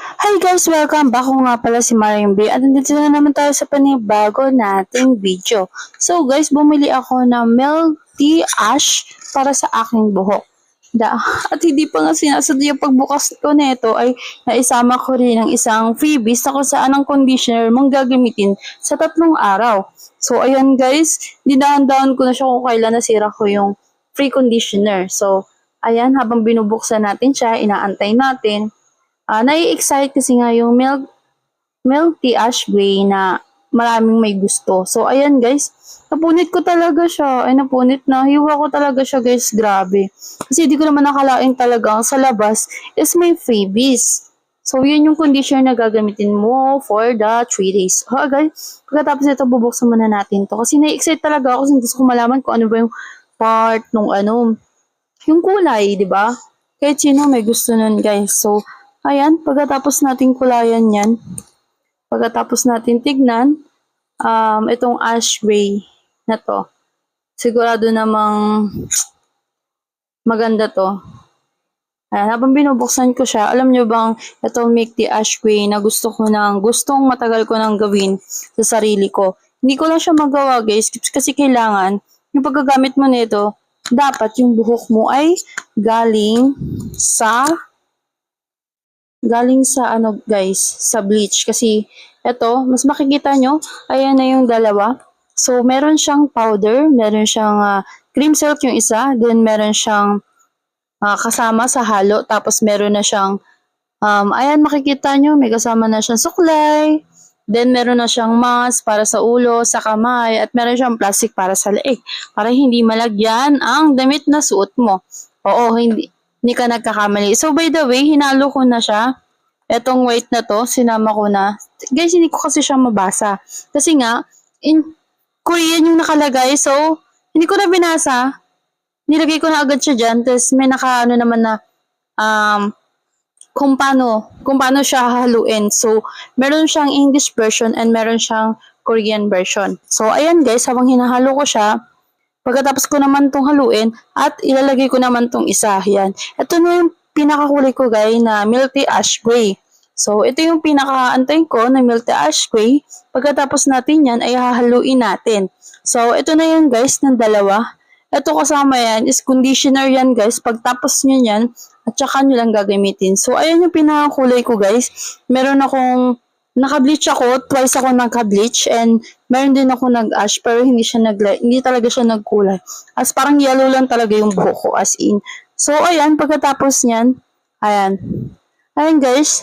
Hi guys! Welcome back! Ako nga pala si Mariam B. At nandito na naman tayo sa panibago nating video. So guys, bumili ako ng milk tea ash para sa aking buhok. At hindi pa nga sinasadya pagbukas ko nito ay naisama ko rin ang isang freebies na kung saan ang conditioner mong gagamitin sa 3 araw. So ayan guys, dinahan-dahan ko na siya kung kailan nasira ko yung free conditioner. So ayan, habang binubuksan natin siya, inaantay natin. Nai-excite kasi nga yung milk tea ash gray na maraming may gusto. So, ayan guys, napunit ko talaga siya. Ay, napunit na. Hiwa ko talaga siya guys, grabe. Kasi di ko naman nakalain talaga sa labas is may freebies. So, yun yung conditioner na gagamitin mo for the 3 days. Guys, pagkatapos ito, bubuksan muna natin to. Kasi na-excite talaga ako kasi gusto ko malaman kung ano ba yung part nung yung kulay, di ba? Kahit sino may gusto nun guys. So, ayan, pagkatapos natin kulayan yan, pagkatapos natin tignan, itong ash gray na to, sigurado namang maganda to. Ayan, habang binubuksan ko siya, alam nyo bang itong milk tea ash gray na gustong matagal ko nang gawin sa sarili ko. Hindi ko lang siya magawa guys, kasi kailangan, yung paggagamit mo nito, dapat yung buhok mo ay galing sa guys, sa bleach. Kasi ito, mas makikita nyo, ayan na yung dalawa. So, meron siyang powder, meron siyang cream silk yung isa, then meron siyang kasama sa halo, tapos meron na siyang, ayan makikita nyo, may kasama na siyang suklay, then meron na siyang mask para sa ulo, sa kamay, at meron siyang plastic para sa leeg, para hindi malagyan ang damit na suot mo. Oo, hindi ka nagkakamali. So, by the way, hinalo ko na siya. Etong white na to, sinama ko na. Guys, hindi ko kasi siya mabasa. Kasi nga, in Korean yung nakalagay. So, hindi ko na binasa. Nilagay ko na agad siya dyan. Tapos, may nakaano naman na kung paano siya haluin. So, meron siyang English version and meron siyang Korean version. So, ayan guys, habang hinahalo ko siya, pagkatapos ko naman tong haluin at ilalagay ko naman tong isa. Yan. Ito na yung pinakakulay ko guys na milk tea ash gray. So, ito yung pinakaantay ko na milk tea ash gray. Pagkatapos natin yan ay hahaluin natin. So, ito na yan guys ng dalawa. Ito kasama yan is conditioner yan guys. Pagtapos nyo yan at saka nyo lang gagamitin. So, ayan yung pinakakulay ko guys. Meron akong naka-bleach ako, twice ako naka-bleach, and meron din ako nag-ash, pero hindi talaga siya nagkulay. As parang yellow lang talaga yung buhok ko, as in. So, ayan, pagkatapos niyan, ayan. Ayan guys,